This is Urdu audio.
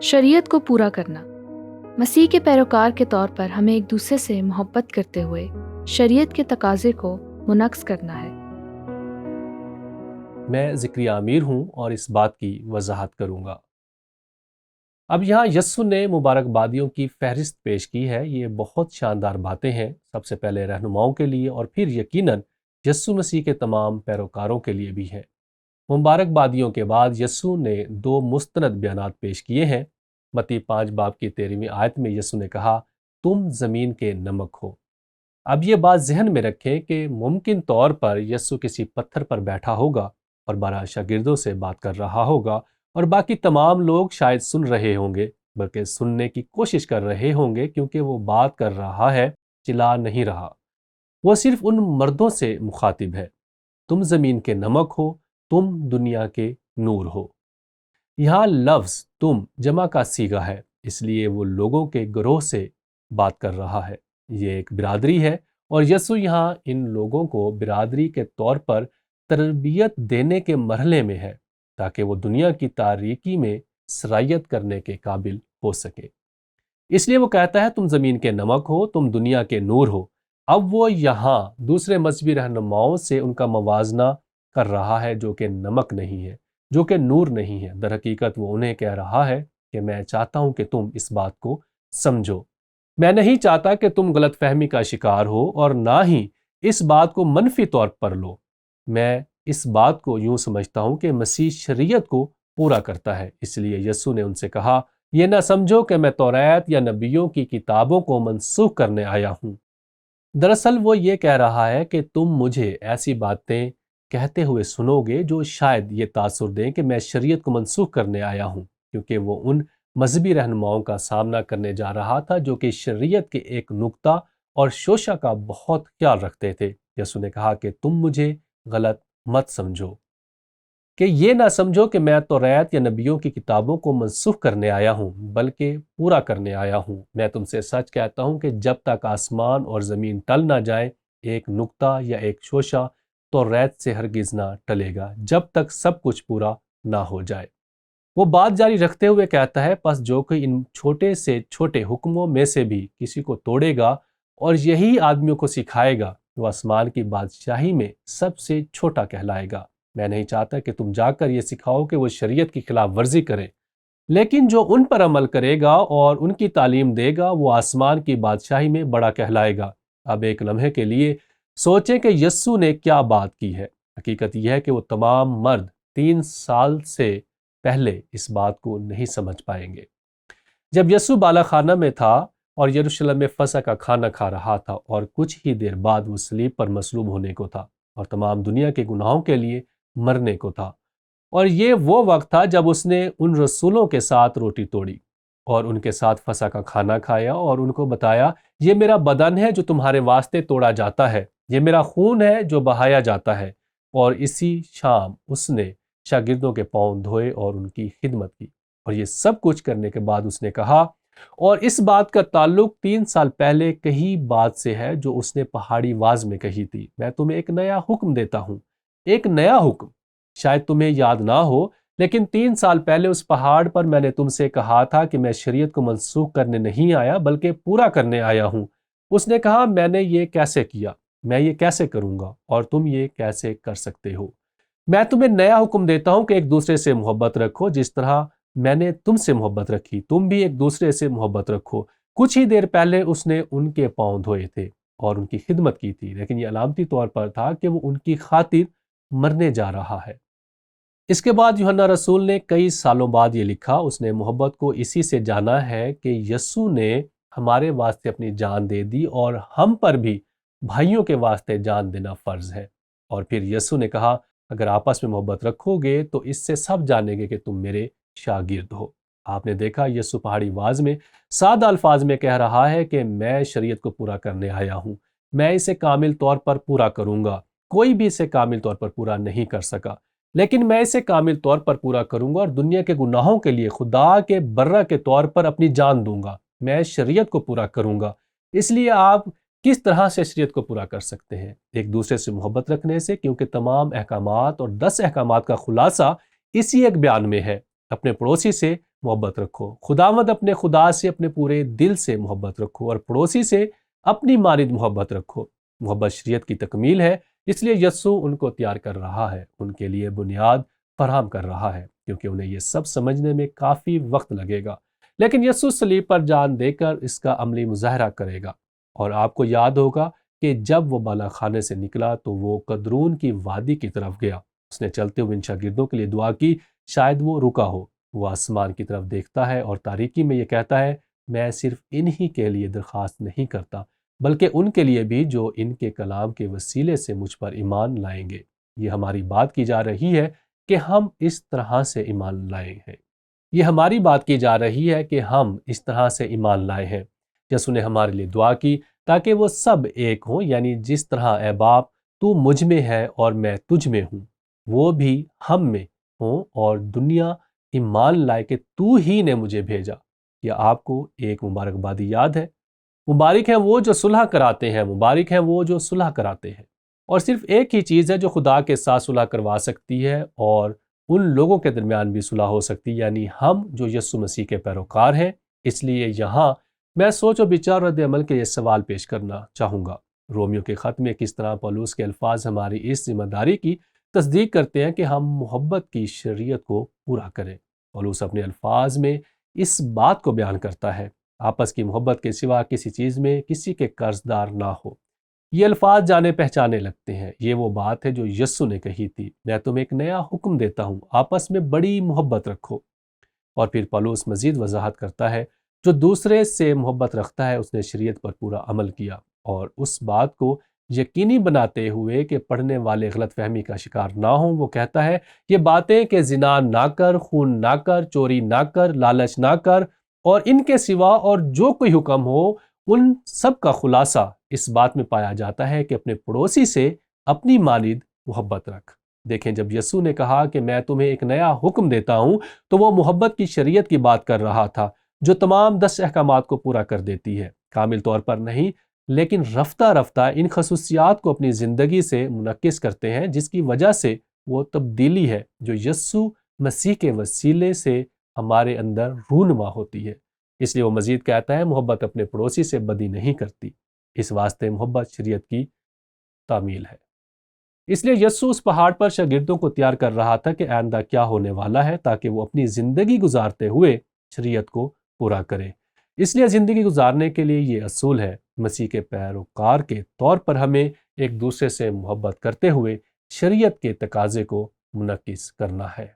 شریعت کو پورا کرنا۔ مسیح کے پیروکار کے طور پر ہمیں ایک دوسرے سے محبت کرتے ہوئے شریعت کے تقاضے کو منعکس کرنا ہے۔ میں ذکریہ امیر ہوں اور اس بات کی وضاحت کروں گا۔ اب یہاں یسوع نے مبارکبادیوں کی فہرست پیش کی ہے۔ یہ بہت شاندار باتیں ہیں، سب سے پہلے رہنماؤں کے لیے اور پھر یقیناً یسوع مسیح کے تمام پیروکاروں کے لیے بھی ہے۔ مبارکبادیوں کے بعد یسوع نے 2 مستند بیانات پیش کیے ہیں۔ متی 5 باب کی 13ویں آیت میں یسوع نے کہا، تم زمین کے نمک ہو۔ اب یہ بات ذہن میں رکھیں کہ ممکن طور پر یسوع کسی پتھر پر بیٹھا ہوگا اور 12 شاگردوں سے بات کر رہا ہوگا، اور باقی تمام لوگ شاید سن رہے ہوں گے، بلکہ سننے کی کوشش کر رہے ہوں گے، کیونکہ وہ بات کر رہا ہے، چلا نہیں رہا۔ وہ صرف ان مردوں سے مخاطب ہے، تم زمین کے نمک ہو، تم دنیا کے نور ہو۔ یہاں لفظ تم جمع کا صیغہ ہے، اس لیے وہ لوگوں کے گروہ سے بات کر رہا ہے۔ یہ ایک برادری ہے، اور یسوع یہاں ان لوگوں کو برادری کے طور پر تربیت دینے کے مرحلے میں ہے، تاکہ وہ دنیا کی تاریکی میں سرایت کرنے کے قابل ہو سکے۔ اس لیے وہ کہتا ہے تم زمین کے نمک ہو، تم دنیا کے نور ہو۔ اب وہ یہاں دوسرے مذہبی رہنماؤں سے ان کا موازنہ کر رہا ہے، جو کہ نمک نہیں ہے، جو کہ نور نہیں ہے۔ در حقیقت وہ انہیں کہہ رہا ہے کہ میں چاہتا ہوں کہ تم اس بات کو سمجھو۔ میں نہیں چاہتا کہ تم غلط فہمی کا شکار ہو، اور نہ ہی اس بات کو منفی طور پر لو۔ میں اس بات کو یوں سمجھتا ہوں کہ مسیح شریعت کو پورا کرتا ہے۔ اس لیے یسوع نے ان سے کہا، یہ نہ سمجھو کہ میں توریت یا نبیوں کی کتابوں کو منسوخ کرنے آیا ہوں۔ دراصل وہ یہ کہہ رہا ہے کہ تم مجھے ایسی باتیں کہتے ہوئے سنو گے جو شاید یہ تاثر دیں کہ میں شریعت کو منسوخ کرنے آیا ہوں، کیونکہ وہ ان مذہبی رہنماؤں کا سامنا کرنے جا رہا تھا جو کہ شریعت کے ایک نقطہ اور شوشہ کا بہت خیال رکھتے تھے۔ یسوع نے کہا کہ تم مجھے غلط مت سمجھو، کہ یہ نہ سمجھو کہ میں توریت یا نبیوں کی کتابوں کو منسوخ کرنے آیا ہوں، بلکہ پورا کرنے آیا ہوں۔ میں تم سے سچ کہتا ہوں کہ جب تک آسمان اور زمین ٹل نہ جائیں، ایک نقطہ یا ایک شوشہ توریت سے ہرگز نہ ٹلے گا، جب تک سب کچھ پورا نہ ہو جائے۔ وہ بات جاری رکھتے ہوئے کہتا ہے، پس جو کوئی ان چھوٹے سے چھوٹے حکموں میں سے بھی کسی کو توڑے گا اور یہی آدمیوں کو سکھائے گا، وہ آسمان کی بادشاہی میں سب سے چھوٹا کہلائے گا۔ میں نہیں چاہتا کہ تم جا کر یہ سکھاؤ کہ وہ شریعت کی خلاف ورزی کریں، لیکن جو ان پر عمل کرے گا اور ان کی تعلیم دے گا، وہ آسمان کی بادشاہی میں بڑا کہلائے گا۔ اب ایک لمحے کے لیے سوچیں کہ یسوع نے کیا بات کی ہے۔ حقیقت یہ ہے کہ وہ تمام مرد 3 سال سے پہلے اس بات کو نہیں سمجھ پائیں گے۔ جب یسوع بالا خانہ میں تھا اور یروشلم میں فسح کا کھانا کھا رہا تھا، اور کچھ ہی دیر بعد وہ صلیب پر مصلوب ہونے کو تھا اور تمام دنیا کے گناہوں کے لیے مرنے کو تھا، اور یہ وہ وقت تھا جب اس نے ان رسولوں کے ساتھ روٹی توڑی اور ان کے ساتھ فسح کا کھانا کھایا اور ان کو بتایا، یہ میرا بدن ہے جو تمہارے واسطے توڑا جاتا ہے، یہ میرا خون ہے جو بہایا جاتا ہے۔ اور اسی شام اس نے شاگردوں کے پاؤں دھوئے اور ان کی خدمت کی، اور یہ سب کچھ کرنے کے بعد اس نے کہا، اور اس بات کا تعلق 3 سال پہلے کہی بات سے ہے جو اس نے پہاڑی واز میں کہی تھی، میں تمہیں ایک نیا حکم دیتا ہوں، ایک نیا حکم۔ شاید تمہیں یاد نہ ہو، لیکن 3 سال پہلے اس پہاڑ پر میں نے تم سے کہا تھا کہ میں شریعت کو منسوخ کرنے نہیں آیا بلکہ پورا کرنے آیا ہوں۔ اس نے کہا، میں نے یہ کیسے کیا؟ میں یہ کیسے کروں گا؟ اور تم یہ کیسے کر سکتے ہو؟ میں تمہیں نیا حکم دیتا ہوں کہ ایک دوسرے سے محبت رکھو، جس طرح میں نے تم سے محبت رکھی، تم بھی ایک دوسرے سے محبت رکھو۔ کچھ ہی دیر پہلے اس نے ان کے پاؤں دھوئے تھے اور ان کی خدمت کی تھی، لیکن یہ علامتی طور پر تھا کہ وہ ان کی خاطر مرنے جا رہا ہے۔ اس کے بعد یوحنا رسول نے کئی سالوں بعد یہ لکھا، اس نے محبت کو اسی سے جانا ہے کہ یسوع نے ہمارے واسطے اپنی جان دے دی، اور ہم پر بھی بھائیوں کے واسطے جان دینا فرض ہے۔ اور پھر یسوع نے کہا، اگر آپس میں محبت رکھو گے تو اس سے سب جانیں گے کہ تم میرے شاگرد ہو۔ آپ نے دیکھا یسوع پہاڑی واز میں سادہ الفاظ میں کہہ رہا ہے کہ میں شریعت کو پورا کرنے آیا ہوں، میں اسے کامل طور پر پورا کروں گا۔ کوئی بھی اسے کامل طور پر پورا نہیں کر سکا، لیکن میں اسے کامل طور پر پورا کروں گا، اور دنیا کے گناہوں کے لیے خدا کے برہ کے طور پر اپنی جان دوں گا۔ میں شریعت کو پورا کروں گا۔ اس لیے آپ کس طرح سے شریعت کو پورا کر سکتے ہیں؟ ایک دوسرے سے محبت رکھنے سے، کیونکہ تمام احکامات اور 10 احکامات کا خلاصہ اسی ایک بیان میں ہے، اپنے پڑوسی سے محبت رکھو، خداوند اپنے خدا سے اپنے پورے دل سے محبت رکھو اور پڑوسی سے اپنی مانند محبت رکھو۔ محبت شریعت کی تکمیل ہے، اس لیے یسوع ان کو تیار کر رہا ہے، ان کے لیے بنیاد فراہم کر رہا ہے، کیونکہ انہیں یہ سب سمجھنے میں کافی وقت لگے گا، لیکن یسوع صلیب پر جان دے کر اس کا عملی مظاہرہ کرے گا۔ اور آپ کو یاد ہوگا کہ جب وہ بالا خانے سے نکلا تو وہ قدرون کی وادی کی طرف گیا۔ اس نے چلتے ہوئے ان شاگردوں کے لیے دعا کی، شاید وہ رکا ہو۔ وہ آسمان کی طرف دیکھتا ہے اور تاریکی میں یہ کہتا ہے، میں صرف انہی کے لیے درخواست نہیں کرتا بلکہ ان کے لیے بھی جو ان کے کلام کے وسیلے سے مجھ پر ایمان لائیں گے۔ یہ ہماری بات کی جا رہی ہے کہ ہم اس طرح سے ایمان لائے ہیں۔ یہ ہماری بات کی جا رہی ہے کہ ہم اس طرح سے ایمان لائے ہیں۔ یسوع نے ہمارے لیے دعا کی تاکہ وہ سب ایک ہوں، یعنی جس طرح اے باپ تو مجھ میں ہے اور میں تجھ میں ہوں، وہ بھی ہم میں ہوں اور دنیا ایمان لائے کہ تو ہی نے مجھے بھیجا۔ کیا آپ کو ایک مبارکبادی یاد ہے؟ مبارک ہیں وہ جو صلح کراتے ہیں، مبارک ہیں وہ جو صلح کراتے ہیں۔ اور صرف ایک ہی چیز ہے جو خدا کے ساتھ صلح کروا سکتی ہے اور ان لوگوں کے درمیان بھی صلح ہو سکتی ہے، یعنی ہم جو یسوع مسیح کے پیروکار ہیں۔ اس لیے یہاں میں سوچ و بچار اور رد عمل کے یہ سوال پیش کرنا چاہوں گا۔ رومیو کے خط میں کس طرح پولس کے الفاظ ہماری اس ذمہ داری کی تصدیق کرتے ہیں کہ ہم محبت کی شریعت کو پورا کریں۔ پولس اپنے الفاظ میں اس بات کو بیان کرتا ہے، آپس کی محبت کے سوا کسی چیز میں کسی کے قرض دار نہ ہو۔ یہ الفاظ جانے پہچانے لگتے ہیں، یہ وہ بات ہے جو یسوع نے کہی تھی، میں تمہیں ایک نیا حکم دیتا ہوں، آپس میں بڑی محبت رکھو۔ اور پھر پولس مزید وضاحت کرتا ہے، جو دوسرے سے محبت رکھتا ہے اس نے شریعت پر پورا عمل کیا، اور اس بات کو یقینی بناتے ہوئے کہ پڑھنے والے غلط فہمی کا شکار نہ ہوں، وہ کہتا ہے یہ باتیں کہ زنا نہ کر، خون نہ کر، چوری نہ کر، لالچ نہ کر، اور ان کے سوا اور جو کوئی حکم ہو، ان سب کا خلاصہ اس بات میں پایا جاتا ہے کہ اپنے پڑوسی سے اپنی مانند محبت رکھ۔ دیکھیں، جب یسوع نے کہا کہ میں تمہیں ایک نیا حکم دیتا ہوں تو وہ محبت کی شریعت کی بات کر رہا تھا، جو تمام 10 احکامات کو پورا کر دیتی ہے، کامل طور پر نہیں، لیکن رفتہ رفتہ ان خصوصیات کو اپنی زندگی سے منعکس کرتے ہیں، جس کی وجہ سے وہ تبدیلی ہے جو یسوع مسیح کے وسیلے سے ہمارے اندر رونما ہوتی ہے۔ اس لیے وہ مزید کہتا ہے، محبت اپنے پڑوسی سے بدی نہیں کرتی، اس واسطے محبت شریعت کی تعمیل ہے۔ اس لیے یسوع اس پہاڑ پر شاگردوں کو تیار کر رہا تھا کہ آئندہ کیا ہونے والا ہے، تاکہ وہ اپنی زندگی گزارتے ہوئے شریعت کو پورا کرے۔ اس لیے زندگی گزارنے کے لیے یہ اصول ہے، مسیح کے پیروکار کے طور پر ہمیں ایک دوسرے سے محبت کرتے ہوئے شریعت کے تقاضے کو منعکس کرنا ہے۔